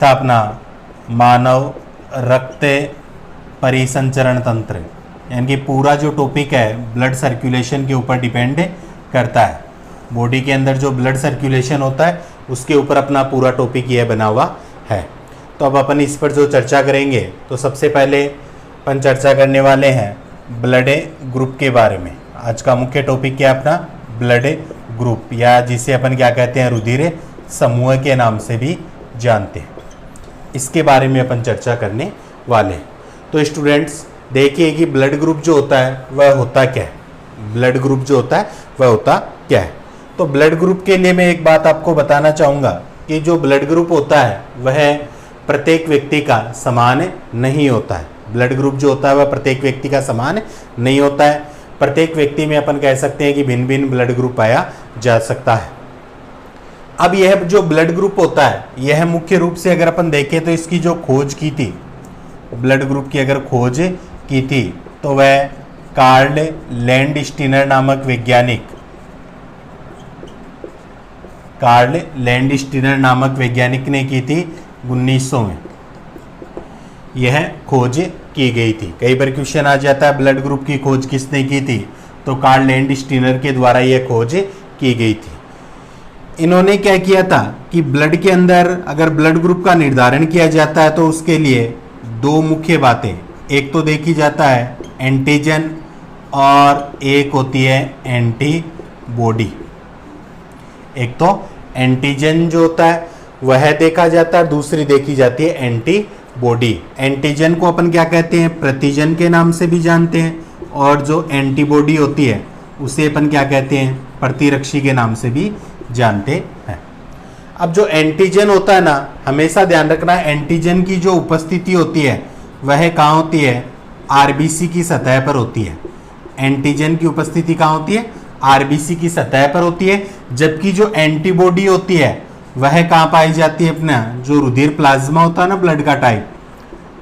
था अपना मानव रक्त परिसंचरण तंत्र, यानी कि पूरा जो टॉपिक है ब्लड सर्कुलेशन के ऊपर डिपेंड करता है। बॉडी के अंदर जो ब्लड सर्कुलेशन होता है उसके ऊपर अपना पूरा टॉपिक यह बना हुआ है। तो अब अपन इस पर जो चर्चा करेंगे, तो सबसे पहले अपन चर्चा करने वाले हैं ब्लड ग्रुप के बारे में। आज का मुख्य टॉपिक क्या है अपना? ब्लड ग्रुप, या जिसे अपन क्या कहते हैं, रुधिर समूह के नाम से भी जानते हैं। इसके बारे में अपन चर्चा करने वाले हैं। तो स्टूडेंट्स देखिए कि ब्लड ग्रुप जो होता है वह होता क्या है। ब्लड ग्रुप जो होता है वह होता क्या है? तो ब्लड ग्रुप के लिए मैं एक बात आपको बताना चाहूँगा कि जो ब्लड ग्रुप होता है वह प्रत्येक व्यक्ति का समान नहीं होता है। ब्लड ग्रुप जो होता है वह प्रत्येक व्यक्ति का समान नहीं होता है। प्रत्येक व्यक्ति में अपन कह सकते हैं कि भिन्न भिन्न ब्लड ग्रुप पाया जा सकता है। अब यह जो ब्लड ग्रुप होता है यह मुख्य रूप से अगर अपन देखें तो इसकी जो खोज की थी, ब्लड ग्रुप की अगर खोज की थी तो वह कार्ल लैंडस्टीनर नामक वैज्ञानिक ने की थी 1900 में। यह खोज की गई थी। कई बार क्वेश्चन आ जाता है ब्लड ग्रुप की खोज किसने की थी, तो कार्ल लैंडस्टीनर के द्वारा यह खोज की गई थी। इन्होंने क्या किया था कि ब्लड के अंदर अगर ब्लड ग्रुप का निर्धारण किया जाता है तो उसके लिए दो मुख्य बातें, एक तो देखी जाता है एंटीजन और एक होती है एंटीबॉडी। एक तो एंटीजन जो होता है वह देखा जाता है, दूसरी देखी जाती है एंटीबॉडी। एंटीजन को अपन क्या कहते हैं, प्रतिजन के नाम से भी जानते हैं, और जो एंटीबॉडी होती है उसे अपन क्या कहते हैं, प्रतिरक्षी के नाम से भी जानते हैं। अब जो एंटीजन होता है ना, हमेशा ध्यान रखना, एंटीजन की जो उपस्थिति होती है वह कहाँ होती है, आरबीसी की सतह पर होती है। एंटीजन की उपस्थिति कहाँ होती है, आरबीसी की सतह पर होती है। जबकि जो एंटीबॉडी होती है वह कहाँ पाई जाती है, अपना जो रुधिर प्लाज्मा होता है ना, ब्लड का टाइप,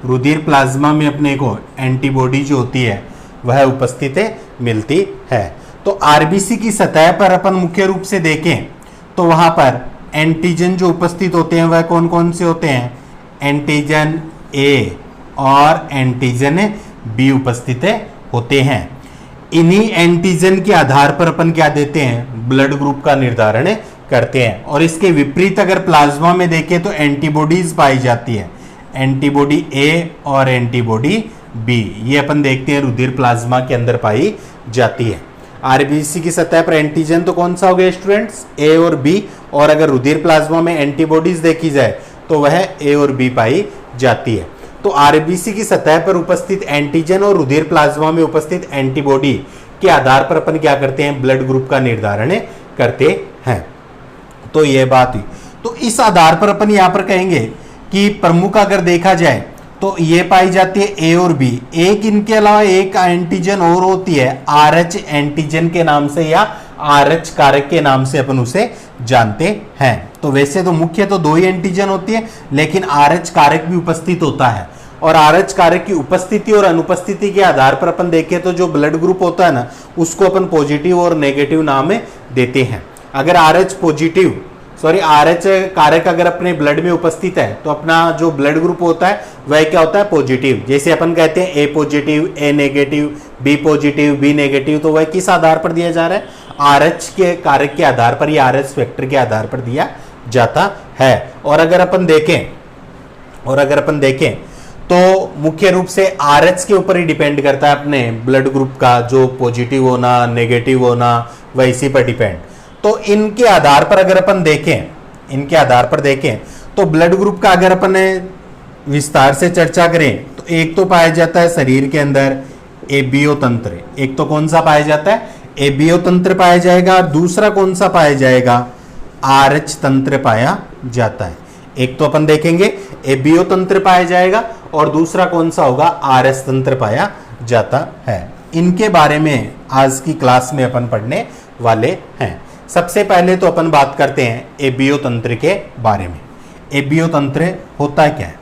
रुधिर प्लाज्मा में अपने को एंटीबॉडी जो होती है वह उपस्थित मिलती है। तो आरबीसी की सतह पर अपन मुख्य रूप से देखें तो वहां पर एंटीजन जो उपस्थित होते हैं वह कौन कौन से होते हैं, एंटीजन ए और एंटीजन बी उपस्थित होते हैं। इन्हीं एंटीजन के आधार पर अपन क्या देते हैं, ब्लड ग्रुप का निर्धारण करते हैं। और इसके विपरीत अगर प्लाज्मा में देखें तो एंटीबॉडीज पाई जाती है, एंटीबॉडी ए और एंटीबॉडी बी, ये अपन देखते हैं रुधिर प्लाज्मा के अंदर पाई जाती है। आरबीसी की सतह पर एंटीजन तो कौन सा हो गया स्टूडेंट्स, ए और बी, और अगर रुधिर प्लाज्मा में एंटीबॉडीज देखी जाए तो वह ए और बी पाई जाती है। तो आरबीसी की सतह पर उपस्थित एंटीजन और रुधिर प्लाज्मा में उपस्थित एंटीबॉडी के आधार पर अपन क्या करते हैं, ब्लड ग्रुप का निर्धारण करते हैं। तो यह बात हुई। तो इस आधार पर अपन यहां पर कहेंगे कि प्रमुख अगर देखा जाए तो ये पाई जाती है ए और बी। एक इनके अलावा एक एंटीजन और होती है आरएच एंटीजन के नाम से, या आरएच कारक के नाम से अपन उसे जानते हैं। तो वैसे तो मुख्य तो दो ही एंटीजन होती है, लेकिन आरएच कारक भी उपस्थित होता है। और आरएच कारक की उपस्थिति और अनुपस्थिति के आधार पर अपन देखें तो जो ब्लड ग्रुप होता है ना, उसको अपन पॉजिटिव और नेगेटिव नाम देते हैं। अगर आरएच कारक अगर अपने ब्लड में उपस्थित है तो अपना जो ब्लड ग्रुप होता है वह क्या होता है, पॉजिटिव। जैसे अपन कहते हैं A positive, A negative, B positive, B negative, तो वह किस आधार पर दिया जा रहा है, आरएच के कारक के आधार पर या आरएच फैक्टर के आधार पर दिया जाता है। और अगर अपन देखें तो मुख्य रूप से आरएच के ऊपर ही डिपेंड करता है अपने ब्लड ग्रुप का जो पॉजिटिव होना, नेगेटिव होना, वह इसी पर डिपेंड। तो इनके आधार पर अगर अपन देखें तो ब्लड ग्रुप का अगर अपन विस्तार से चर्चा करें तो एक तो पाया जाता है शरीर के अंदर एबियो तंत्र। एक तो कौन सा पाया जाता है, एबियो तंत्र पाया जाएगा, और दूसरा कौन सा पाया जाएगा, आरएच तंत्र पाया जाता है। एक तो अपन देखेंगे एबियो तंत्र पाया जाएगा और दूसरा कौन सा होगा, आरएच तंत्र पाया जाता है। इनके बारे में आज की क्लास में अपन पढ़ने वाले हैं। सबसे पहले तो अपन बात करते हैं एबियो तंत्र के बारे में। एबियो तंत्र होता क्या है?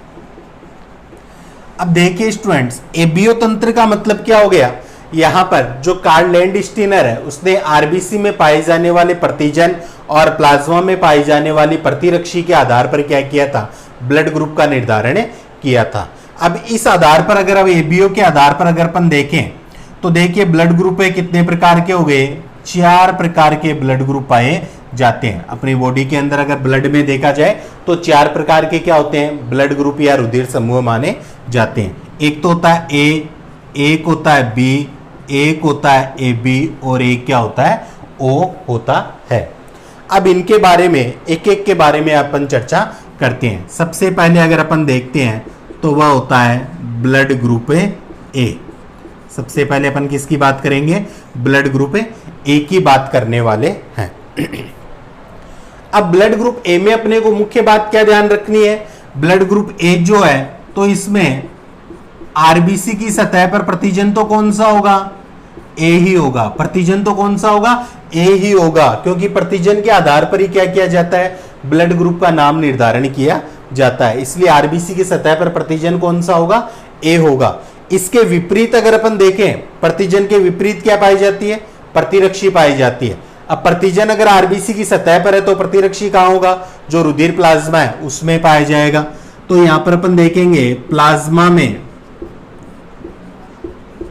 अब देखिए स्टूडेंट्स, एबियो तंत्र का मतलब क्या हो गया, यहाँ पर जो कार्ल लैंडस्टीनर है उसने आरबीसी में पाए जाने वाले प्रतिजन और प्लाज्मा में पाई जाने वाली प्रतिरक्षी के आधार पर क्या किया था, ब्लड ग्रुप का निर्धारण किया था। अब इस आधार पर अगर अब एबीओ के आधार पर अगर अपन देखें तो देखिए ब्लड ग्रुप कितने प्रकार के हो गए, 4 प्रकार के ब्लड ग्रुप पाए जाते हैं अपनी बॉडी के अंदर। अगर ब्लड में देखा जाए तो 4 प्रकार के क्या होते हैं ब्लड ग्रुप या रुधिर समूह माने जाते हैं। एक तो होता है ए, एक होता है बी, एक होता है ए बी और एक क्या होता है ओ होता है। अब इनके बारे में एक एक के बारे में अपन चर्चा करते हैं। सबसे पहले अगर अपन देखते हैं तो वह होता है ब्लड ग्रुप ए। सबसे पहले अपन किसकी बात करेंगे, ब्लड ग्रुप ए की बात करने वाले हैं। अब ब्लड ग्रुप ए में अपने को मुख्य बात क्या ध्यान रखनी है, ब्लड ग्रुप ए जो है तो इसमें आरबीसी की सतह पर प्रतिजन तो कौन सा होगा, ए ही होगा। प्रतिजन तो कौन सा होगा, ए ही होगा, क्योंकि प्रतिजन के आधार पर ही क्या किया जाता है, ब्लड ग्रुप का नाम निर्धारण किया जाता है। इसलिए आरबीसी की सतह पर प्रतिजन कौन सा होगा, ए होगा। इसके विपरीत अगर अपन देखें, प्रतिजन के विपरीत क्या पाई जाती है, प्रतिरक्षी पाई जाती है। अब प्रतिजन अगर आरबीसी की सतह पर है तो प्रतिरक्षी कहां होगा, जो रुधिर प्लाज्मा है उसमें पाया जाएगा। तो यहां पर अपन देखेंगे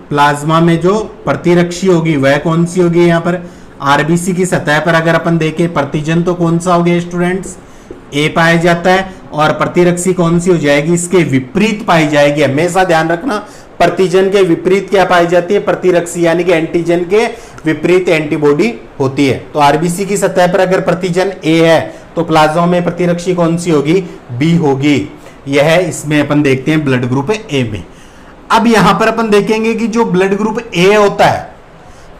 प्लाज्मा में जो प्रतिरक्षी होगी वह कौन सी होगी, यहां पर आरबीसी की सतह पर अगर अपन देखें प्रतिजन तो कौन सा हो गया स्टूडेंट्स, ए पाया जाता है, और प्रतिरक्षी कौन सी हो जाएगी, इसके विपरीत पाई जाएगी। हमेशा ध्यान रखना प्रतिजन के विपरीत क्या पाई जाती है, प्रतिरक्षी, यानी कि एंटीजन के विपरीत एंटीबॉडी होती है। तो आरबीसी की सतह पर अगर प्रतिजन ए है तो प्लाज्मा में प्रतिरक्षी कौन सी होगी, बी होगी। यह इसमें अपन देखते हैं ब्लड ग्रुप ए में। अब यहां पर अपन देखेंगे कि जो ब्लड ग्रुप ए होता है,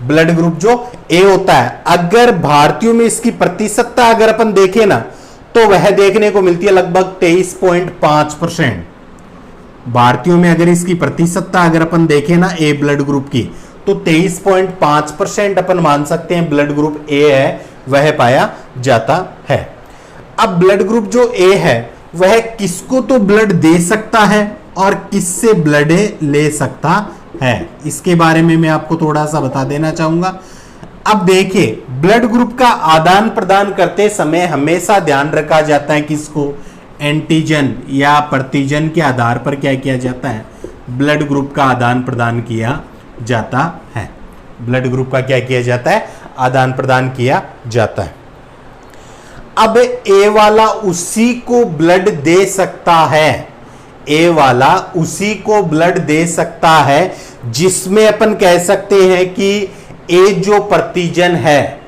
ब्लड ग्रुप जो ए होता है, अगर भारतीयों में इसकी प्रतिशतता अगर अपन देखें ना तो वह देखने को मिलती है लगभग 23.5%। भारतीयों में अगर इसकी प्रतिशतता अगर अपन देखें ना ए ब्लड ग्रुप की तो 23.5% अपन मान सकते हैं ब्लड ग्रुप ए है वह पाया जाता है। अब ब्लड ग्रुप जो ए है वह किसको तो ब्लड दे सकता है और किससे ब्लड ले सकता है, इसके बारे में मैं आपको थोड़ा सा बता देना चाहूंगा। अब देखिए ब्लड ग्रुप का आदान प्रदान करते समय हमेशा ध्यान रखा जाता है किसको, एंटीजन या प्रतिजन के आधार पर क्या किया जाता है, ब्लड ग्रुप का आदान प्रदान किया जाता है। ब्लड ग्रुप का क्या किया जाता है, आदान प्रदान किया जाता है। अब ए वाला उसी को ब्लड दे सकता है, ए वाला उसी को ब्लड दे सकता है जिसमें अपन कह सकते हैं कि ए जो प्रतिजन है,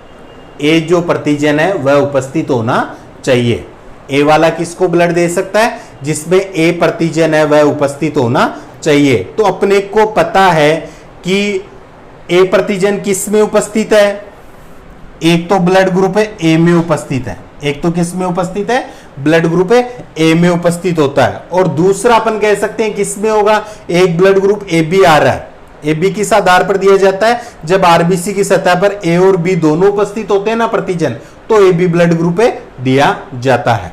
ए जो प्रतिजन है वह उपस्थित होना चाहिए। ए वाला किसको ब्लड दे सकता है, जिसमें ए प्रतिजन है वह उपस्थित होना चाहिए। तो अपने को पता है कि ए प्रतिजन किस में उपस्थित है, एक तो ब्लड ग्रुप ए में उपस्थित है, एक तो किस में उपस्थित है, ब्लड ग्रुप ए में उपस्थित होता है, और दूसरा अपन कह सकते हैं किस में होगा, एक ब्लड ग्रुप ए बी आ रहा है। ए बी किस आधार पर दिया जाता है, जब आरबीसी की सतह पर ए और बी दोनों उपस्थित होते हैं ना प्रतिजन, तो ए बी ब्लड ग्रुप दिया जाता है।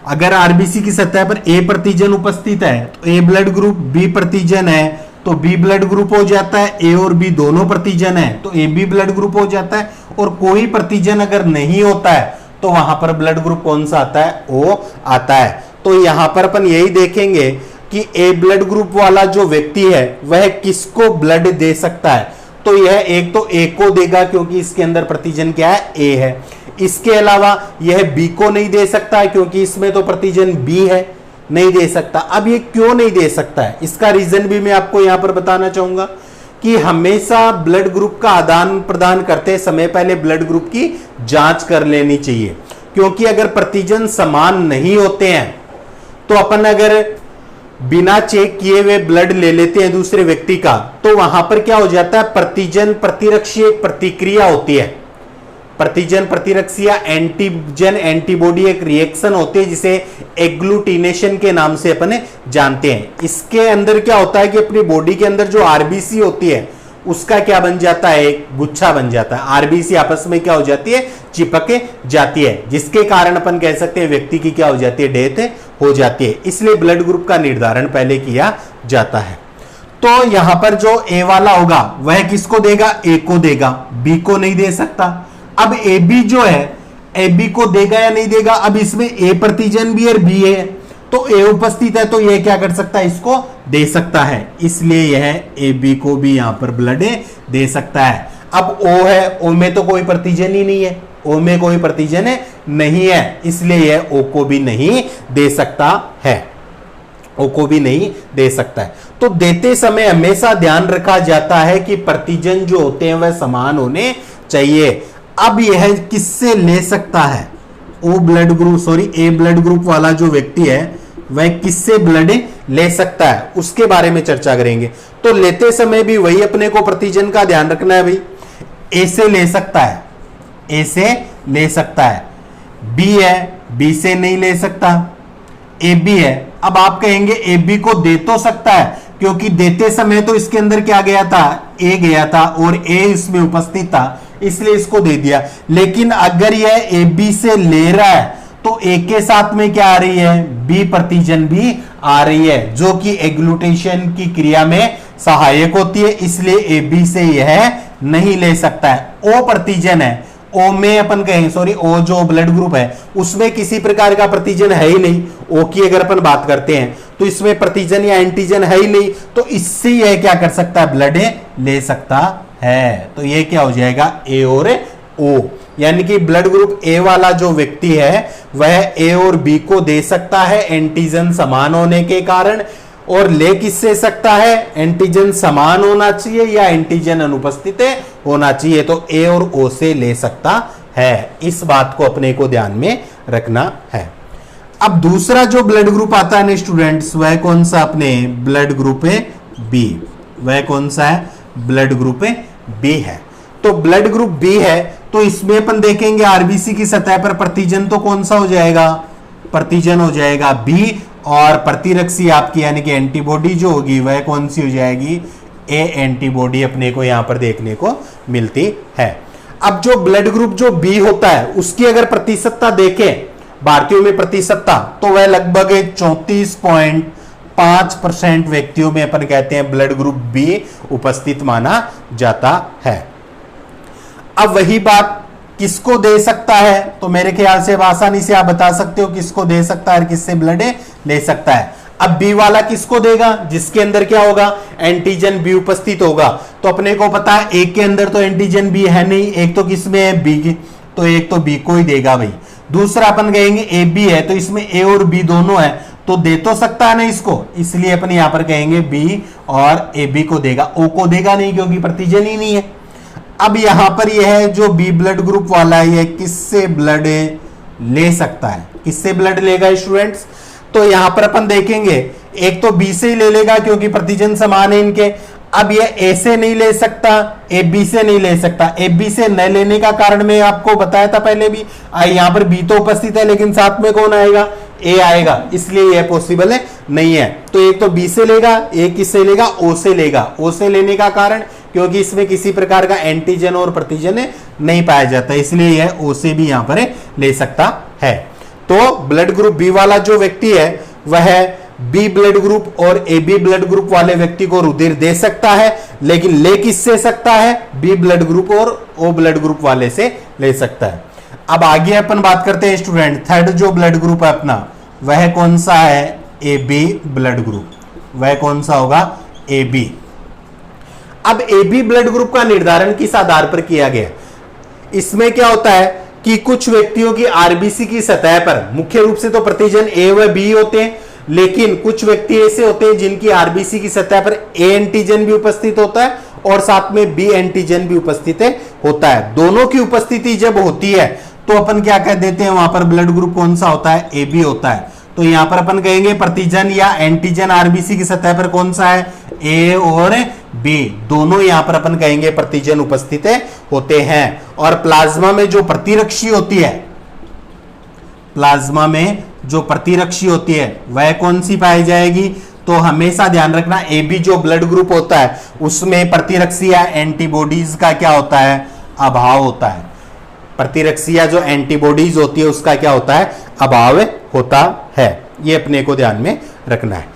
अगर आरबीसी की सतह पर ए प्रतिजन उपस्थित है तो ए ब्लड ग्रुप, बी प्रतिजन है तो बी ब्लड ग्रुप हो जाता है, ए और बी दोनों प्रतिजन है तो ए बी ब्लड ग्रुप हो जाता है, और कोई प्रतिजन अगर नहीं होता है तो वहां पर ब्लड ग्रुप कौन सा आता है, ओ आता है। तो यहां पर अपन यही देखेंगे कि ए ब्लड ग्रुप वाला जो व्यक्ति है वह किसको ब्लड दे सकता है, तो यह एक तो ए को देगा क्योंकि इसके अंदर प्रतिजन क्या है, ए है। इसके अलावा यह बी को नहीं दे सकता है क्योंकि इसमें तो प्रतिजन बी है, नहीं दे सकता। अब ये क्यों नहीं दे सकता है, इसका रीजन भी मैं आपको यहां पर बताना चाहूंगा कि हमेशा ब्लड ग्रुप का आदान प्रदान करते समय पहले ब्लड ग्रुप की जांच कर लेनी चाहिए, क्योंकि अगर प्रतिजन समान नहीं होते हैं तो अपन अगर बिना चेक किए हुए ब्लड ले लेते हैं दूसरे व्यक्ति का, तो वहां पर क्या हो जाता है, प्रतिजन प्रतिरक्षी एक प्रतिक्रिया होती है, प्रतिजन प्रतिरक्षी या एंटीजन एंटीबॉडी एक रिएक्शन होती है जिसे एग्लूटिनेशन के नाम से अपन जानते हैं। इसके अंदर क्या होता है कि अपनी बॉडी के अंदर जो आरबीसी होती है उसका क्या बन जाता है, एक गुच्छा बन जाता है, आरबीसी आपस में क्या हो जाती है, चिपक जाती है, जिसके कारण अपन कह सकते हैं व्यक्ति की क्या हो जाती है, डेथ हो जाती है। इसलिए ब्लड ग्रुप का निर्धारण पहले किया जाता है। तो यहां पर जो ए वाला होगा वह किसको देगा, ए को देगा, बी को नहीं दे सकता। अब ए बी जो है, ए बी को देगा या नहीं देगा, अब इसमें ए प्रतिजन भी और बी है, तो ए उपस्थित है तो यह क्या कर सकता है, इसको दे सकता है, इसलिए यह ए बी को भी यहां पर ब्लड दे सकता है। अब ओ है, ओ में तो कोई प्रतिजन ही नहीं है, ओ में कोई प्रतिजन नहीं है, इसलिए यह ओ को भी नहीं दे सकता है, ओ को भी नहीं दे सकता है। तो देते समय हमेशा ध्यान रखा जाता है कि प्रतिजन जो होते हैं वह समान होने चाहिए। अब यह किससे ले सकता है, ओ ब्लड ग्रुप सॉरी ए ब्लड ग्रुप वाला जो व्यक्ति है वह किससे ब्लड ले सकता है, उसके बारे में चर्चा करेंगे। तो लेते समय भी वही अपने को प्रतिजन का ध्यान रखना है भाई। ए से ले सकता है, ए से ले सकता है, बी है, बी से नहीं ले सकता, ए बी है। अब आप कहेंगे ए बी को दे तो सकता है, क्योंकि देते समय तो इसके अंदर क्या गया था, ए गया था और ए इसमें उपस्थित था, इसलिए इसको दे दिया। लेकिन अगर यह ए बी से ले रहा है तो ए के साथ में क्या आ रही है, बी प्रतिजन भी आ रही है, जो कि एग्लूटेशन की क्रिया में सहायक होती है, इसलिए ए बी से यह नहीं ले सकता है। ओ प्रतिजन है, ओ में अपन कहें सॉरी ओ जो ब्लड ग्रुप है उसमें किसी प्रकार का प्रतिजन है ही नहीं। ओ की अगर अपन बात करते हैं तो इसमें प्रतिजन या एंटीजन है ही नहीं, तो इससे यह क्या कर सकता है, ब्लड ले सकता है। तो यह क्या हो जाएगा, ए और ओ, यानी कि ब्लड ग्रुप ए वाला जो व्यक्ति है वह ए और बी को दे सकता है एंटीजन समान होने के कारण, और ले किससे सकता है, एंटीजन समान होना चाहिए या एंटीजन अनुपस्थित होना चाहिए, तो ए और ओ से ले सकता है। इस बात को अपने को ध्यान में रखना है। अब दूसरा जो ब्लड ग्रुप आता है स्टूडेंट्स, वह कौन सा, अपने ब्लड ग्रुप बी, वह कौन सा है, ब्लड ग्रुप बी है। तो ब्लड ग्रुप बी है तो इसमें अपन देखेंगे आरबीसी की सतह पर प्रतिजन तो कौन सा हो जाएगा, प्रतिजन हो जाएगा बी, और प्रतिरक्षी आपकी यानी कि एंटीबॉडी जो होगी वह कौन सी हो जाएगी, ए एंटीबॉडी अपने को यहां पर देखने को मिलती है। अब जो ब्लड ग्रुप जो बी होता है उसकी अगर प्रतिशतता देखें भारतीयों में प्रतिशतता, तो वह लगभग 34.5% व्यक्तियों में अपन कहते हैं ब्लड ग्रुप बी उपस्थित माना जाता है। अब वही बात किसको दे सकता है, तो मेरे ख्याल से आसानी से आप बता सकते हो किसको दे सकता है और किससे ब्लड ले सकता है। अब बी वाला किसको देगा, जिसके अंदर क्या होगा, एंटीजन बी उपस्थित होगा। तो अपने को पता है एक के अंदर तो एंटीजन बी है नहीं, एक तो किसमें है, बी की, तो एक तो बी को ही देगा भाई। दूसरा अपन कहेंगे ए बी है तो इसमें ए और बी दोनों है, तो दे तो सकता है ना इसको, इसलिए अपन यहां पर कहेंगे बी और ए बी को देगा, ओ को देगा नहीं क्योंकि प्रतिजन ही नहीं है। अब यहां पर यह जो बी ब्लड ग्रुप वाला है यह किससे ब्लड ले सकता है, किससे ब्लड लेगा स्टूडेंट्स, तो यहां पर अपन देखेंगे एक तो बी से ही ले लेगा क्योंकि प्रतिजन समान है इनके। अब यह ए से नहीं ले सकता, ए बी से नहीं ले सकता। ए बी से न लेने का कारण मैं आपको बताया था पहले भी, यहां पर बी तो उपस्थित है लेकिन साथ में कौन आएगा, ए आएगा, इसलिए यह पॉसिबल नहीं है। तो एक तो बी से लेगा, एक किससे लेगा, ओ से लेगा। ओ से लेने का कारण क्योंकि इसमें किसी प्रकार का एंटीजन और प्रतिजन नहीं पाया जाता, इसलिए यह ओ से भी यहां पर ले सकता है। तो ब्लड ग्रुप बी वाला जो व्यक्ति है वह बी ब्लड ग्रुप और ए बी ब्लड ग्रुप वाले व्यक्ति को रुधिर दे सकता है, लेकिन ले किससे सकता है, बी ब्लड ग्रुप और ओ ब्लड ग्रुप वाले से ले सकता है। अब आगे अपन बात करते हैं स्टूडेंट, थर्ड जो ब्लड ग्रुप है अपना वह कौन सा है, ए बी ब्लड ग्रुप, वह कौन सा होगा, ए बी। अब ए बी ब्लड ग्रुप का निर्धारण किस आधार पर किया गया, इसमें क्या होता है कि कुछ व्यक्तियों की आरबीसी की सतह पर मुख्य रूप से तो प्रतिजन ए व बी होते हैं, लेकिन कुछ व्यक्ति ऐसे होते हैं जिनकी आरबीसी की सतह पर ए एंटीजन भी उपस्थित होता है और साथ में बी एंटीजन भी उपस्थित होता है। दोनों की उपस्थिति जब होती है तो अपन क्या कह देते हैं, वहां पर ब्लड ग्रुप कौन सा होता है, ए बी होता है। तो यहां पर अपन कहेंगे प्रतिजन या एंटीजन आरबीसी की सतह पर कौन सा है, ए और बी, दोनों यहां पर अपन कहेंगे प्रतिजन उपस्थित होते हैं। और प्लाज्मा में जो प्रतिरक्षी होती है, प्लाज्मा में जो प्रतिरक्षी होती है वह कौन सी पाई जाएगी, तो हमेशा ध्यान रखना ए बी जो ब्लड ग्रुप होता है उसमें प्रतिरक्षी या एंटीबॉडीज का क्या होता है, अभाव होता है। प्रतिरक्षी या जो एंटीबॉडीज होती है उसका क्या होता है, अभाव होता है। ये अपने को ध्यान में रखना है।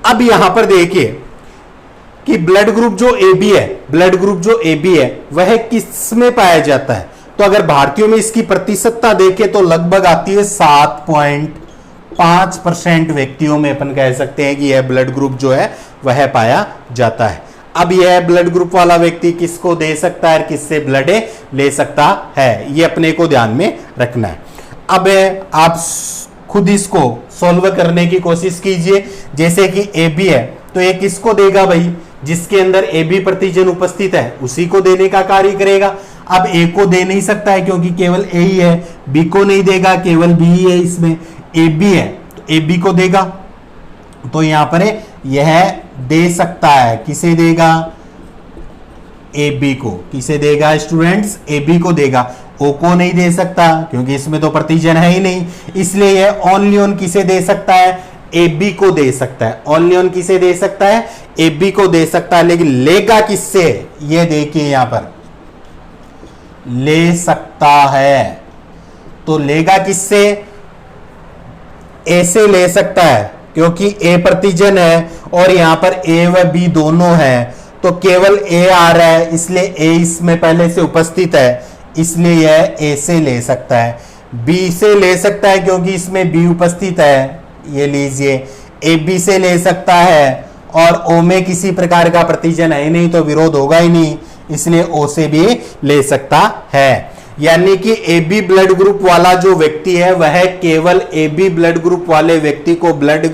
अब यहां पर देखिए कि ब्लड ग्रुप जो ए बी है, ब्लड ग्रुप जो ए बी है वह किस में पाया जाता है, तो अगर भारतीयों में इसकी प्रतिशतता देखें तो लगभग आती है 7.5 5% व्यक्तियों में अपन कह सकते हैं कि यह ब्लड ग्रुप जो है वह पाया जाता है। अब यह ब्लड ग्रुप वाला व्यक्ति किसको दे सकता है, किससे ब्लड ले सकता है, ये अपने को ध्यान में रखना है। अब आप खुद इसको सॉल्व करने की कोशिश कीजिए। जैसे कि ए बी है तो ये किसको देगा भाई, जिसके अंदर ए बी प्रतिजन उपस्थित है उसी को देने का कार्य करेगा। अब ए को दे नहीं सकता है क्योंकि केवल ए ही है, बी को नहीं देगा, केवल बी ही है, इसमें ए बी है तो ए बी को देगा। तो यहां पर यह दे सकता है, किसे देगा, ए बी को। किसे देगा स्टूडेंट्स, ए बी को देगा। ओ को नहीं दे सकता क्योंकि इसमें तो प्रतिजन है ही नहीं, इसलिए यह ओनली ऑन किसे दे सकता है, ए बी को दे सकता है। ओनली ऑन किसे दे सकता है, ए बी को दे सकता है। लेकिन लेगा किससे, ये देखिए यहां पर ले सकता है, तो लेगा किससे, ए से ले सकता है क्योंकि ए प्रतिजन है और यहां पर ए व बी दोनों है, तो केवल ए आ रहा है इसलिए ए इसमें पहले से उपस्थित है, इसलिए यह ए से ले सकता है। बी से ले सकता है क्योंकि इसमें बी उपस्थित है, ये लीजिए। ए बी से ले सकता है और ओ में किसी प्रकार का प्रतिजन है ही नहीं तो विरोध होगा ही नहीं, इसलिए ओ से भी ले सकता है। यानी कि ए बी ब्लड ग्रुप वाला जो व्यक्ति है वह केवल ए बी ब्लड ग्रुप वाले व्यक्ति को ब्लड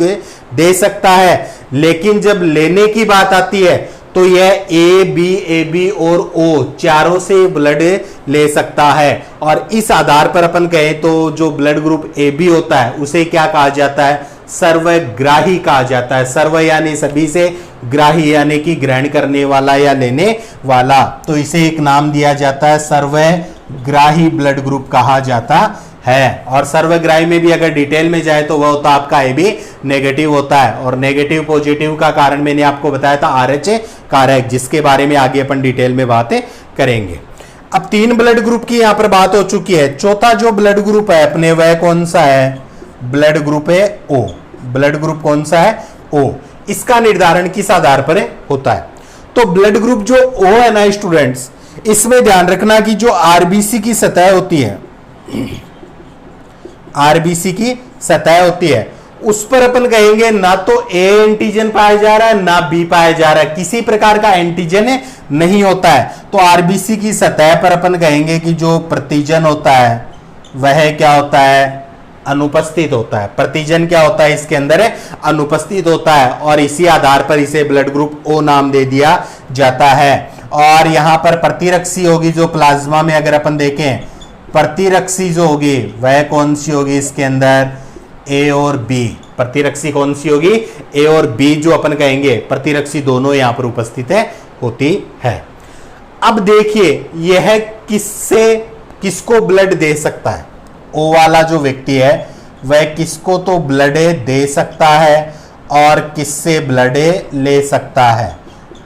दे सकता है। लेकिन जब लेने की बात आती है तो यह ए बी और ओ चारों से ब्लड ले सकता है। और इस आधार पर अपन कहें तो जो ब्लड ग्रुप ए बी होता है उसे क्या कहा जाता है, सर्वग्राही कहा जाता है। सर्व यानी सभी से, ग्राही यानी कि ग्रहण करने वाला या लेने वाला, तो इसे एक नाम दिया जाता है, सर्वग्राही ब्लड ग्रुप कहा जाता है। और सर्वग्राही में भी अगर डिटेल में जाए तो वह होता आपका ए बी नेगेटिव होता है। और नेगेटिव पॉजिटिव का कारण मैंने आपको बताया था RH कारक, जिसके बारे में आगे अपन डिटेल में बातें करेंगे। अब 3 ब्लड ग्रुप की यहां पर बात हो चुकी है। चौथा जो ब्लड ग्रुप है अपने वह कौन सा है, ब्लड ग्रुप है O। ब्लड ग्रुप कौन सा है, O। इसका निर्धारण किस आधार पर होता है, तो ब्लड ग्रुप जो O है ना स्टूडेंट्स, इसमें ध्यान रखना कि जो आरबीसी की सतह होती है, आरबीसी की सतह होती है उस पर अपन कहेंगे ना तो ए एंटीजन पाया जा रहा है ना बी पाया जा रहा है, किसी प्रकार का एंटीजन नहीं होता है। तो आरबीसी की सतह पर अपन कहेंगे कि जो प्रतिजन होता है वह क्या होता है, अनुपस्थित होता है। प्रतिजन क्या होता है इसके अंदर है, अनुपस्थित होता है। और इसी आधार पर इसे ब्लड ग्रुप O नाम दे दिया जाता है। और यहां पर प्रतिरक्षी होगी जो प्लाज्मा में अगर अपन देखें, प्रतिरक्षी जो होगी वह कौन सी होगी इसके अंदर, ए और बी। प्रतिरक्षी कौन सी होगी, ए और बी जो अपन कहेंगे प्रतिरक्षी दोनों यहां पर उपस्थित होती है। अब देखिए यह किसको ब्लड दे सकता है, ओ वाला जो व्यक्ति है वह किसको तो ब्लड दे सकता है और किससे ब्लड ले सकता है,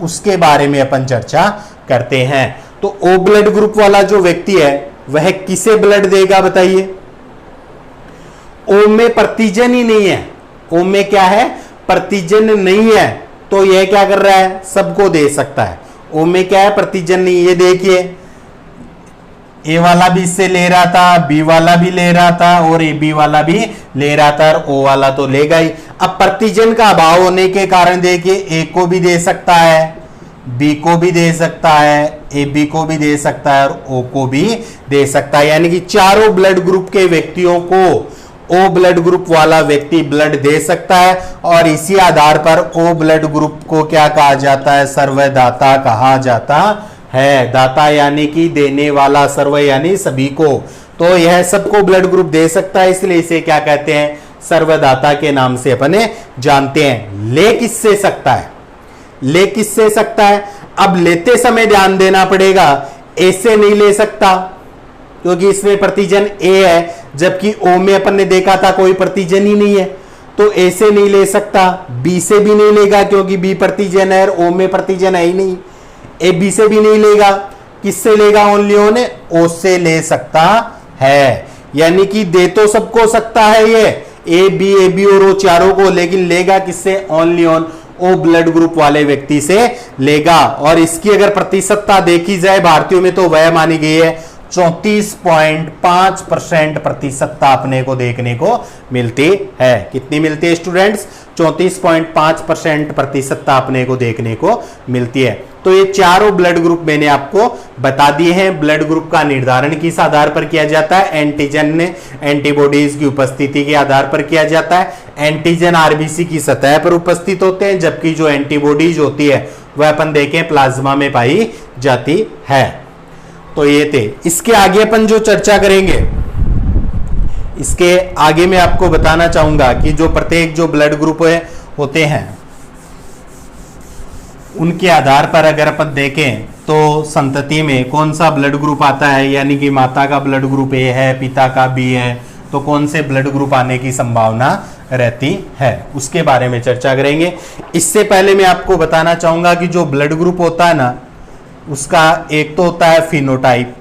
उसके बारे में अपन चर्चा करते हैं। तो ओ ब्लड ग्रुप वाला जो व्यक्ति है वह किसे ब्लड देगा बताइए, ओ में प्रतिजन ही नहीं है, ओ में क्या है, प्रतिजन नहीं है, तो यह क्या कर रहा है, सबको दे सकता है। ओ में क्या है, प्रतिजन नहीं। ये देखिए ए वाला भी इससे ले रहा था, बी वाला भी ले रहा था और ए बी वाला भी ले रहा था और ओ वाला तो लेगा ही। अब प्रतिजन का अभाव होने के कारण देखिए ए को भी दे सकता है, बी को भी दे सकता है, ए बी को भी दे सकता है और ओ को भी दे सकता है। यानी कि चारों ब्लड ग्रुप के व्यक्तियों को ओ ब्लड ग्रुप वाला व्यक्ति ब्लड दे सकता है। और इसी आधार पर ओ ब्लड ग्रुप को क्या कहा जाता है, सर्वदाता कहा जाता है। दाता यानी कि देने वाला, सर्व यानी सभी को, तो यह सबको ब्लड ग्रुप दे सकता है, इसलिए इसे क्या कहते हैं, सर्वदाता के नाम से अपने जानते हैं। ले किससे सकता है, ले किससे सकता है, अब लेते समय ध्यान देना पड़ेगा, ए से नहीं ले सकता क्योंकि इसमें प्रतिजन ए है, जबकि ओ में अपन ने देखा था कोई प्रतिजन ही नहीं है, तो ए से नहीं ले सकता। बी से भी नहीं लेगा क्योंकि बी प्रतिजन है और ओ में प्रतिजन है ही नहीं। ए बी से भी नहीं लेगा, किससे लेगा, ओनली ओ ने ओ से ले सकता है। यानी कि दे तो सबको सकता है ये ए बी और ओ चारों को, लेकिन लेगा किससे, only on O blood group वाले व्यक्ति से लेगा। और इसकी अगर प्रतिशतता देखी जाए भारतीयों में तो वह मानी गई है 34.5% प्रतिशतता अपने को देखने को मिलती है। कितनी मिलती है स्टूडेंट्स? 34.5% प्रतिशतता अपने को देखने को मिलती है। तो ये चारों ब्लड ग्रुप मैंने आपको बता दिए हैं। ब्लड ग्रुप का निर्धारण किस आधार पर किया जाता है? एंटीजन ने एंटीबॉडीज की उपस्थिति के आधार पर किया जाता है। एंटीजन आरबीसी की सतह पर उपस्थित होते हैं, जबकि जो एंटीबॉडीज होती है वह अपन देखें प्लाज्मा में पाई जाती है। तो ये थे। इसके आगे अपन जो चर्चा करेंगे, इसके आगे मैं आपको बताना चाहूंगा कि जो प्रत्येक जो ब्लड ग्रुप होते हैं उनके आधार पर अगर अपन देखें तो संतति में कौन सा ब्लड ग्रुप आता है, यानी कि माता का ब्लड ग्रुप ए है, पिता का बी है, तो कौन से ब्लड ग्रुप आने की संभावना रहती है, उसके बारे में चर्चा करेंगे। इससे पहले मैं आपको बताना चाहूंगा कि जो ब्लड ग्रुप होता है ना, उसका एक तो होता है फिनोटाइप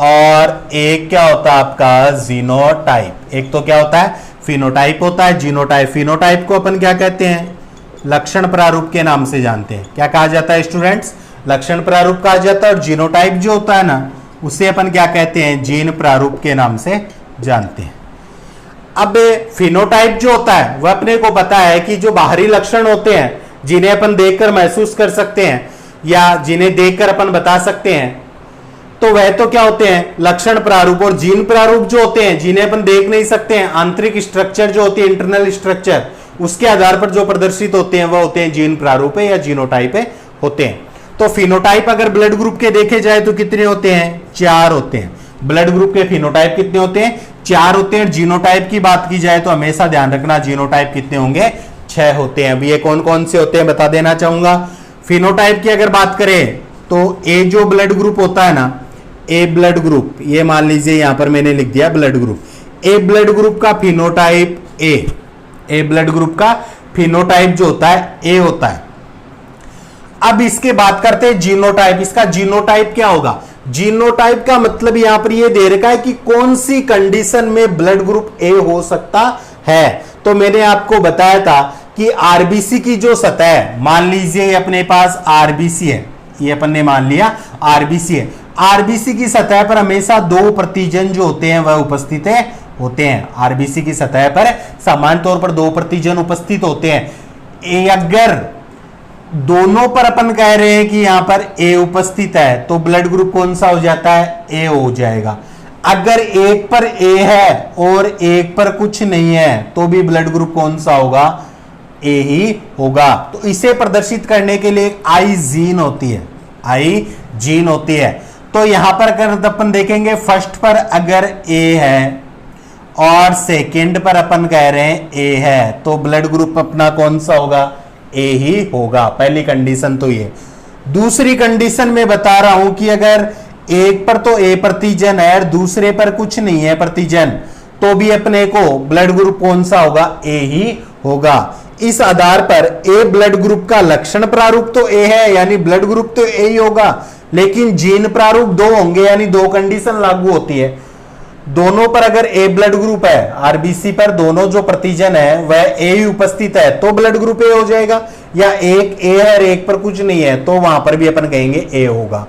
और एक क्या होता है आपका जीनोटाइप। एक तो क्या होता है? फिनोटाइप होता है, जीनोटाइप। फिनोटाइप को अपन क्या कहते हैं? लक्षण प्रारूप के नाम से जानते हैं। क्या कहा जाता है स्टूडेंट्स? लक्षण प्रारूप कहा जाता है। और जीनोटाइप जो होता है ना, उसे अपन क्या कहते हैं? जीन प्रारूप के नाम से जानते हैं। अब फिनोटाइप जो होता है वह अपने को पता है कि जो बाहरी लक्षण होते हैं जिन्हें अपन देखकर महसूस कर सकते हैं या जिन्हें देखकर अपन बता सकते हैं, तो वह तो क्या होते हैं? लक्षण प्रारूप। और जीन प्रारूप जो होते हैं जिन्हें अपन देख नहीं सकते हैं, आंतरिक स्ट्रक्चर जो होती है, इंटरनल स्ट्रक्चर, उसके आधार पर जो प्रदर्शित होते हैं वह होते हैं जीन प्रारूप या जीनोटाइप होते हैं। तो फिनोटाइप अगर ब्लड ग्रुप के देखे जाए तो कितने होते हैं? 4 होते हैं। ब्लड ग्रुप के फिनोटाइप कितने होते हैं? 4 होते हैं। जीनोटाइप की बात की जाए तो हमेशा ध्यान रखना जीनोटाइप कितने होंगे? 6 होते हैं। अब ये कौन कौन से होते हैं बता देना चाहूंगा। फिनोटाइप की अगर बात करें तो ए जो ब्लड ग्रुप होता है ना, ए ब्लड ग्रुप, ये मान लीजिए यहां पर मैंने लिख दिया ब्लड ग्रुप। ए ब्लड ग्रुप का फिनोटाइप ए ब्लड ग्रुप का फिनोटाइप जो होता है ए होता है। अब इसके बात करते हैं जीनोटाइप। इसका जीनोटाइप क्या होगा? जीनोटाइप का मतलब यहां पर ये दे रखा है कि कौन सी कंडीशन में ब्लड ग्रुप ए हो सकता है। तो मैंने आपको बताया था कि आरबीसी की जो सतह है, मान लीजिए अपने पास आरबीसी है, ये अपन ने मान लिया आरबीसी है। आरबीसी की सतह पर हमेशा 2 प्रतिजन जो होते हैं वह उपस्थित होते हैं। आरबीसी की सतह पर सामान्य तौर पर 2 प्रतिजन उपस्थित होते हैं। अगर दोनों पर अपन कह रहे हैं कि यहां पर ए उपस्थित है तो ब्लड ग्रुप कौन सा हो जाता है? ए हो जाएगा। अगर एक पर ए है और एक पर कुछ नहीं है तो भी ब्लड ग्रुप कौन सा होगा? ए ही होगा। तो इसे प्रदर्शित करने के लिए आई जीन होती है, आई जीन होती है। तो यहां पर अगर अपन देखेंगे फर्स्ट पर अगर ए है और सेकंड पर अपन कह रहे हैं ए है, तो ब्लड ग्रुप अपना कौन सा होगा? ए ही होगा। पहली कंडीशन तो ये। दूसरी कंडीशन में बता रहा हूं कि अगर एक पर तो ए प्रतिजन है और दूसरे पर कुछ नहीं है प्रतिजन, तो भी अपने को ब्लड ग्रुप कौन सा होगा? ए ही होगा। इस आधार पर ए ब्लड ग्रुप का लक्षण प्रारूप तो ए है, यानी ब्लड ग्रुप तो ए ही होगा, लेकिन जीन प्रारूप 2 होंगे, यानी 2 कंडीशन लागू होती है। दोनों पर अगर ए ब्लड ग्रुप है, आरबीसी पर दोनों जो प्रतिजन है वह ए ही उपस्थित है, तो ब्लड ग्रुप ए हो जाएगा। या एक ए है और एक पर कुछ नहीं है, तो वहां पर भी अपन कहेंगे ए होगा।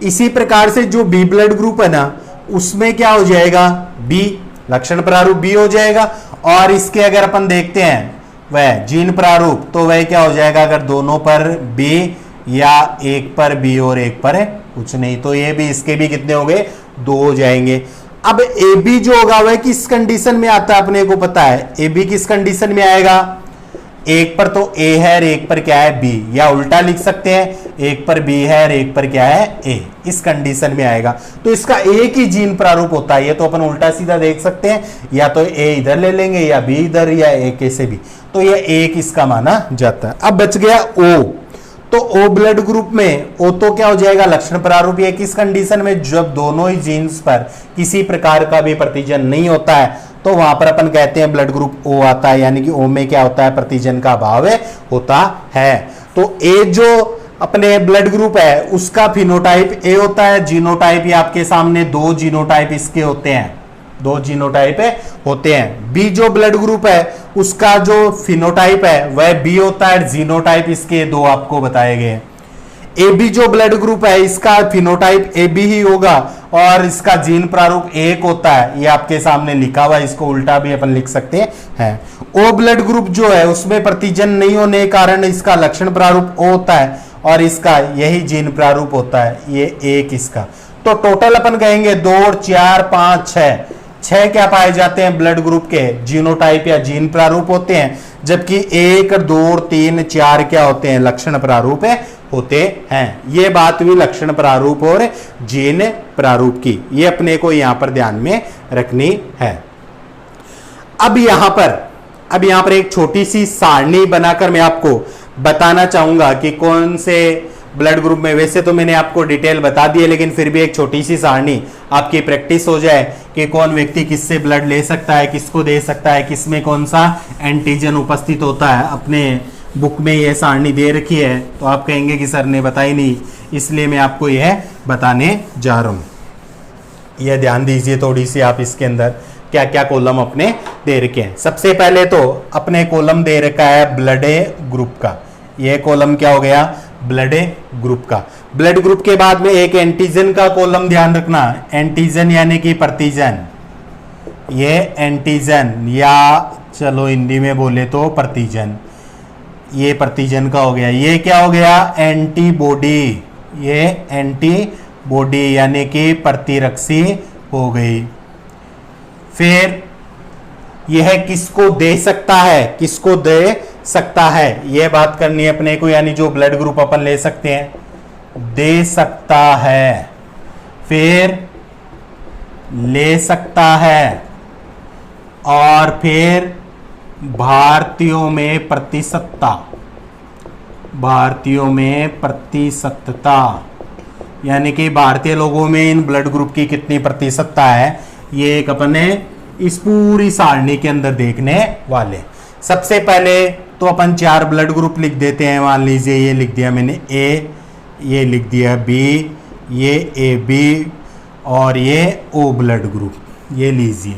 इसी प्रकार से जो बी ब्लड ग्रुप है ना, उसमें क्या हो जाएगा? बी, लक्षण प्रारूप बी हो जाएगा। और इसके अगर अपन देखते हैं वह जीन प्रारूप, तो वह क्या हो जाएगा? अगर दोनों पर बी या एक पर बी और एक पर कुछ नहीं, तो ये भी इसके भी कितने हो गए? 2 हो जाएंगे। अब ए बी जो होगा वह किस कंडीशन में आता है अपने को पता है। ए बी किस कंडीशन में आएगा? एक पर तो ए है और एक पर क्या है? बी। या उल्टा लिख सकते हैं, एक पर बी है और एक पर क्या है? ए। इस कंडीशन में आएगा। तो इसका एक ही जीन प्रारूप होता है। ये तो अपन उल्टा सीधा देख सकते हैं, या तो ए इधर ले लेंगे या बी इधर, या ए कैसे भी, तो ये एक इसका माना जाता है। अब बच गया ओ। तो ओ ब्लड ग्रुप में ओ तो क्या हो जाएगा? लक्षण प्रारूप। ये किस कंडीशन में? जब दोनों ही जीन्स पर किसी प्रकार का भी प्रतिजन नहीं होता है, तो वहां पर अपन कहते हैं ब्लड ग्रुप ओ आता है, यानी कि ओ में क्या होता है? प्रतिजन का अभाव होता है। तो ए जो अपने ब्लड ग्रुप है उसका फिनोटाइप ए होता है। जीनोटाइप ये आपके सामने 2 जीनोटाइप इसके होते हैं, 2 जीनोटाइप होते हैं। बी जो ब्लड ग्रुप है उसका जो फिनोटाइप है वह बी होता है। जीनोटाइप इसके 2 आपको बताए गए। ए बी जो ब्लड ग्रुप है इसका फिनोटाइप ए बी ही होगा और इसका जीन प्रारूप 1 होता है, ये आपके सामने लिखा हुआ है, इसको उल्टा भी अपन लिख सकते हैं। ओ ब्लड ग्रुप जो है उसमें प्रतिजन नहीं होने के कारण इसका लक्षण प्रारूप O होता है और इसका यही जीन प्रारूप होता है, ये 1 इसका। तो टोटल अपन कहेंगे 2 और 4 5 6 क्या पाए जाते हैं ब्लड ग्रुप के जीनोटाइप या जीन प्रारूप होते हैं, जबकि 1 2 3 4 क्या होते हैं लक्षण प्रारूप होते हैं। ये बात हुई लक्षण प्रारूप और जीन प्रारूप की, ये अपने को यहां पर ध्यान में रखनी है। अब यहां पर एक छोटी सी सारणी बनाकर मैं आपको बताना चाहूंगा कि कौन से ब्लड ग्रुप में, वैसे तो मैंने आपको डिटेल बता दी है लेकिन फिर भी एक छोटी सी सारणी आपकी प्रैक्टिस हो जाए कि कौन व्यक्ति किससे ब्लड ले सकता है, किसको दे सकता है, किसमें कौन सा एंटीजन उपस्थित होता है। अपने बुक में यह सारणी दे रखी है तो आप कहेंगे कि सर ने बताई नहीं, इसलिए मैं आपको यह बताने जा रहा हूं। यह ध्यान दीजिए थोड़ी सी, आप इसके अंदर क्या क्या कॉलम अपने दे रखे हैं। सबसे पहले तो अपने कॉलम दे रखा है ब्लड ग्रुप का, यह कॉलम क्या हो गया ब्लड ग्रुप का। ब्लड ग्रुप के बाद में एक एंटीजन का कॉलम ध्यान रखना, एंटीजन यानी कि प्रतिजन, ये एंटीजन या चलो हिंदी में बोले तो प्रतिजन, ये प्रतिजन का हो गया। ये क्या हो गया एंटीबॉडी, ये एंटीबॉडी यानी कि प्रतिरक्षी हो गई। फिर यह किसको दे सकता है, किसको दे सकता है, यह बात करनी है अपने को, यानी जो ब्लड ग्रुप अपन ले सकते हैं दे सकता है, फिर ले सकता है, और फिर भारतीयों में प्रतिशतता, भारतीयों में प्रतिशतता यानी कि भारतीय लोगों में इन ब्लड ग्रुप की कितनी प्रतिशतता है, ये एक अपने इस पूरी सारणी के अंदर देखने वाले। सबसे पहले तो अपन 4 ब्लड ग्रुप लिख देते हैं। मान लीजिए ये लिख दिया मैंने ए, ये लिख दिया बी, ये ए बी और ये ओ ब्लड ग्रुप, ये लीजिए।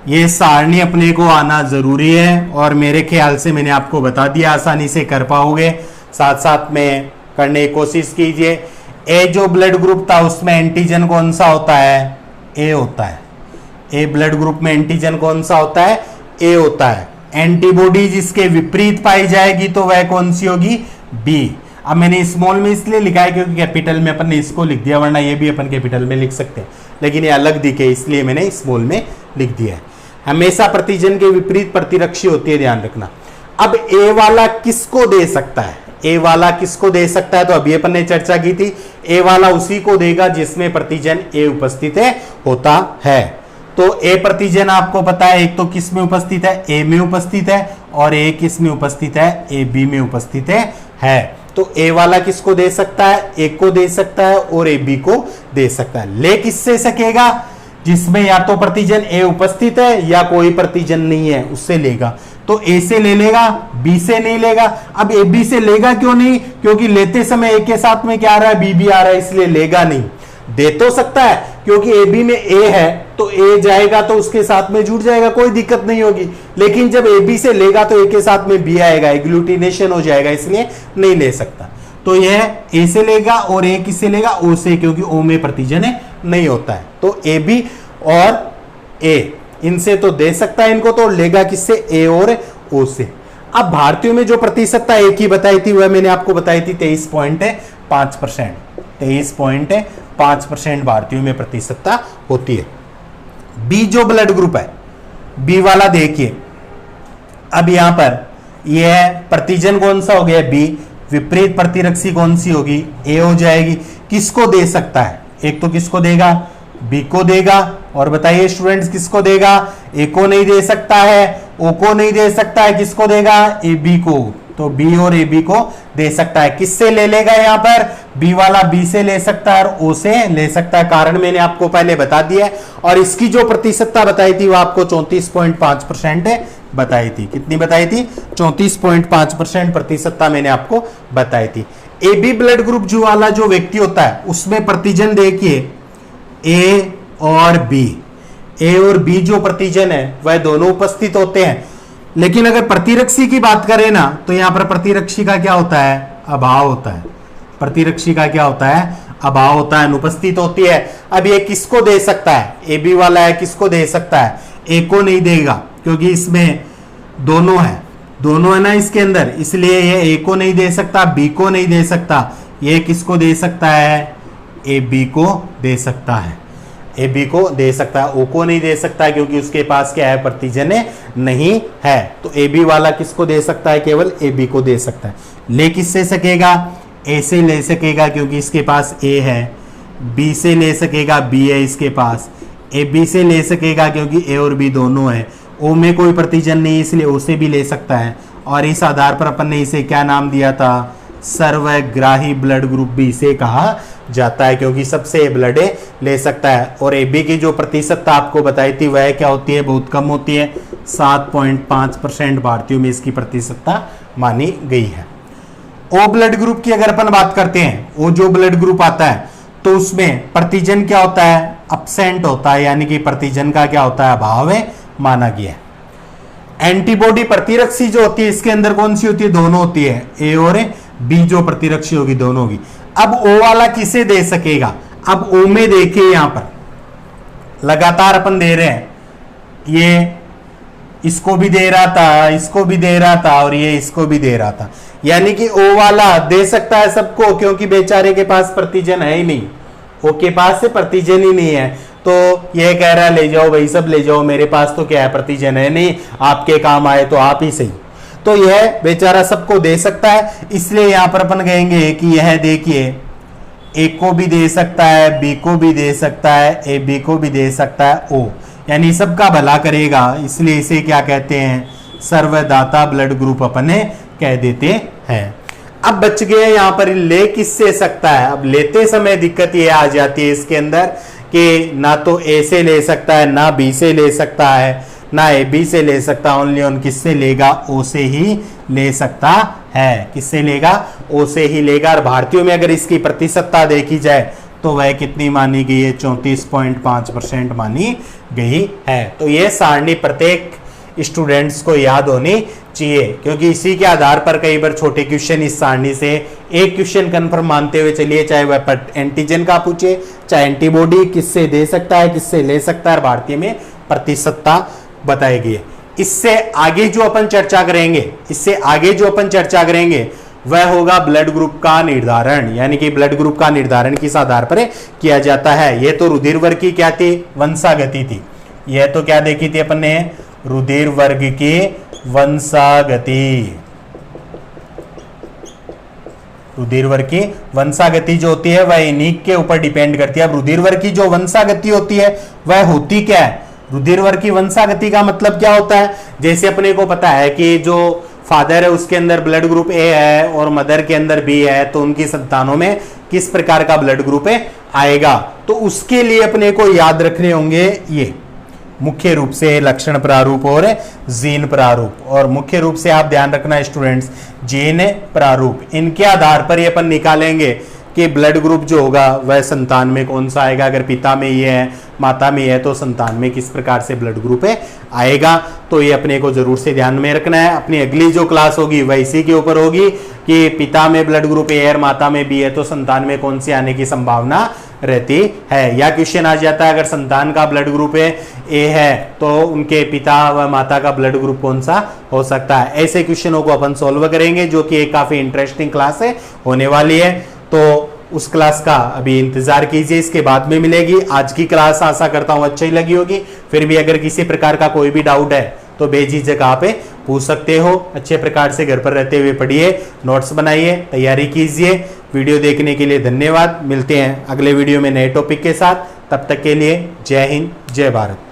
ये सारणी अपने को आना जरूरी है और मेरे ख्याल से मैंने आपको बता दिया, आसानी से कर पाओगे। साथ साथ में करने की कोशिश कीजिए। ए जो ब्लड ग्रुप था उसमें एंटीजन कौन सा होता है, ए होता है। ए ब्लड ग्रुप में एंटीजन कौन सा होता है, ए होता है। एंटीबॉडी जिसके विपरीत पाई जाएगी तो वह कौन सी होगी, बी। अब मैंने स्मॉल में इसलिए लिखा है क्योंकि कैपिटल में अपन ने इसको लिख दिया, वरना ये भी अपन कैपिटल में लिख सकते हैं, लेकिन ये अलग दिखे इसलिए मैंने स्मॉल में लिख दिया है। हमेशा प्रतिजन के विपरीत प्रतिरक्षी होती है, ध्यान रखना। अब ए वाला किसको दे सकता है, ए वाला किसको दे सकता है, तो अभी अपन ने चर्चा की थी, ए वाला उसी को देगा जिसमें प्रतिजन ए उपस्थित होता है। तो ए प्रतिजन आपको पता है एक तो किस में उपस्थित है, ए में उपस्थित है, और ए किस में उपस्थित है, ए बी में उपस्थित है। तो ए वाला किसको दे सकता है, ए को दे सकता है और ए बी को दे सकता है। ले किससे सकेगा, जिसमें या तो प्रतिजन ए उपस्थित है या कोई प्रतिजन नहीं है उससे लेगा। तो ए से ले लेगा, बी से नहीं लेगा। अब ए बी से लेगा क्यों नहीं, क्योंकि लेते समय ए के साथ में क्या आ रहा है, बी भी आ रहा है, इसलिए लेगा नहीं। दे तो सकता है क्योंकि ए बी में ए है तो ए जाएगा तो उसके साथ में जुड़ जाएगा, कोई दिक्कत नहीं होगी। लेकिन जब ए बी से लेगा तो ए के साथ में बी आएगा, एग्लूटिनेशन हो जाएगा, इसलिए नहीं ले सकता। तो यह ए से लेगा और ए किससे लेगा, ओ से, क्योंकि ओ में प्रतिजन नहीं होता है। तो ए बी और ए इनसे तो दे सकता है इनको, तो लेगा किससे, ए और ओ से। अब भारतीयों में जो प्रतिशतता एक ही बताई थी वह मैंने आपको बताई थी 23.5%। 23.5% भारतीयों में प्रतिशतता होती है। बी जो ब्लड ग्रुप है, बी वाला देखिए, अब यहां पर यह प्रतिजन कौन सा हो गया, बी। विपरीत प्रतिरक्षी कौन सी होगी, ए हो जाएगी। किसको दे सकता है, एक तो किसको देगा, बी को देगा, और बताइए स्टूडेंट्स किसको देगा, ए को नहीं दे सकता है, ओ को नहीं दे सकता है, किसको देगा, ए बी को। तो बी और ए बी को दे सकता है। किससे ले लेगा, यहां पर बी वाला बी से ले सकता है और ओ से ले सकता है, कारण मैंने आपको पहले बता दिया है। और इसकी जो प्रतिशतता बताई थी वो आपको 34.5% बताई थी। कितनी बताई थी, 34.5% प्रतिशतता मैंने आपको बताई थी। ए बी ब्लड ग्रुप जो वाला जो व्यक्ति होता है उसमें प्रतिजन देखिए ए और बी, ए और बी जो प्रतिजन है वह दोनों उपस्थित होते हैं। लेकिन अगर प्रतिरक्षी की बात करें ना तो यहां पर प्रतिरक्षी का क्या होता है, अभाव होता है। प्रतिरक्षी का क्या होता है, अभाव होता है, अनुपस्थित होती है। अब ये किसको दे सकता है, ए बी वाला है, किसको दे सकता है, ए को नहीं देगा क्योंकि इसमें दोनों है ना इसके अंदर, इसलिए ये ए को नहीं दे सकता, बी को नहीं दे सकता। ये किसको दे सकता है, ए बी को दे सकता है, ए बी को दे सकता है, ओ को नहीं दे सकता क्योंकि उसके पास क्या है, प्रतिजन्य नहीं है। तो ए बी वाला किसको दे सकता है, केवल ए बी को दे सकता है। ले किससे सकेगा, ए से ले सकेगा क्योंकि इसके पास ए है, बी से ले सकेगा, बी है इसके पास, ए बी से ले सकेगा क्योंकि ए और बी दोनों है, ओ में कोई प्रतिजन नहीं इसलिए ओ से भी ले सकता है। और इस आधार पर अपन ने इसे क्या नाम दिया था, सर्वग्राही ब्लड ग्रुप भी इसे कहा जाता है क्योंकि सबसे ब्लड ले सकता है। और ए बी की जो प्रतिशतता आपको बताई थी वह क्या होती है, बहुत कम होती है, 7.5% भारतीयों में इसकी प्रतिशतता मानी गई है। ओ ब्लड ग्रुप की अगर अपन बात करते हैं, ओ जो ब्लड ग्रुप आता है तो उसमें प्रतिजन क्या होता है, अब्सेंट होता है, यानी कि प्रतिजन का क्या होता है, अभाव है माना गया है। एंटीबॉडी प्रतिरक्षी जो होती है इसके अंदर कौन सी होती है, दोनों होती है, ए और बी जो प्रतिरक्षी होगी दोनों होगी। अब ओ वाला किसे दे सकेगा, अब ओ में देखिए यहां पर लगातार अपन दे रहे हैं, ये इसको भी दे रहा था, इसको भी दे रहा था और ये इसको भी दे रहा था, यानी कि ओ वाला दे सकता है सबको क्योंकि बेचारे के पास प्रतिजन है ही नहीं, ओ के पास से प्रतिजन ही नहीं है। तो ये कह रहा है ले जाओ भाई सब ले जाओ, मेरे पास तो क्या है, प्रतिजन है नहीं, आपके काम आए तो आप ही सही। तो यह बेचारा सबको दे सकता है, इसलिए यहां पर अपन कहेंगे कि यह देखिए ए को भी दे सकता है, बी को भी दे सकता है, ए बी को भी दे सकता है, ओ यानी सबका भला करेगा, इसलिए इसे क्या कहते हैं, सर्वदाता ब्लड ग्रुप अपने कह देते हैं। अब बच गए यहां पर ले किससे सकता है। अब लेते समय दिक्कत ये आ जाती है इसके अंदर कि ना तो ए से ले सकता है, ना बी से ले सकता है, ना ए बी से ले सकता, ओनली ऑन किससे लेगा, ओ से ही ले सकता है। किससे लेगा, ओ से ही लेगा। और भारतीयों में अगर इसकी प्रतिशतता देखी जाए तो वह कितनी मानी गई है, 34.5% मानी गई है। तो यह सारणी प्रत्येक स्टूडेंट्स को याद होनी चाहिए क्योंकि इसी के आधार पर कई बार छोटे क्वेश्चन इस सारणी से एक क्वेश्चन कंफर्म मानते हुए चलिए, चाहे वह एंटीजन का पूछे, चाहे एंटीबॉडी किससे दे सकता है, किससे ले सकता है, भारतीय में प्रतिशतता बताई गई है। इससे आगे जो अपन चर्चा करेंगे वह होगा ब्लड ग्रुप का निर्धारण, यानी कि ब्लड ग्रुप का निर्धारण किस आधार पर किया जाता है। यह तो रुधिर वर्ग की क्या थी, वंशागति थी। यह तो क्या देखी थी अपन ने, रुधिर वर्ग की वंशागति। रुधिर वर्ग की वंशागति जो होती है वह इनिक के ऊपर डिपेंड करती है। अब रुधिर वर्ग की जो वंशागति होती है वह होती क्या है, रुधिर वर्ग की वंशागति का मतलब क्या होता है, जैसे अपने को पता है कि जो फादर है उसके अंदर ब्लड ग्रुप ए है और मदर के अंदर बी है, तो उनकी संतानों में किस प्रकार का ब्लड ग्रुप आएगा। तो उसके लिए अपने को याद रखने होंगे ये मुख्य रूप से लक्षण प्रारूप और जीन प्रारूप। और मुख्य रूप से आप ध्यान रखना स्टूडेंट्स, जीन प्रारूप, इनके आधार पर ये अपन निकालेंगे कि ब्लड ग्रुप जो होगा वह संतान में कौन सा आएगा। अगर पिता में ये है, माता में है, तो संतान में किस प्रकार से ब्लड ग्रुप आएगा। तो ये अपने को जरूर से ध्यान में रखना है। अपनी अगली जो क्लास होगी वह इसी के ऊपर होगी कि पिता में ब्लड ग्रुप ए है और माता में बी है, तो संतान में कौन सी आने की संभावना रहती है। या क्वेश्चन आ जाता है अगर संतान का ब्लड ग्रुप ए है तो उनके पिता व माता का ब्लड ग्रुप कौन सा हो सकता है। ऐसे क्वेश्चनों को अपन सॉल्व करेंगे जो कि एक काफी इंटरेस्टिंग क्लास है होने वाली है। तो उस क्लास का अभी इंतजार कीजिए, इसके बाद में मिलेगी। आज की क्लास आशा करता हूं अच्छी लगी होगी। फिर भी अगर किसी प्रकार का कोई भी डाउट है तो बेझिझक आप पूछ सकते हो। अच्छे प्रकार से घर पर रहते हुए पढ़िए, नोट्स बनाइए, तैयारी कीजिए। वीडियो देखने के लिए धन्यवाद। मिलते हैं अगले वीडियो में नए टॉपिक के साथ। तब तक के लिए जय हिंद, जय भारत।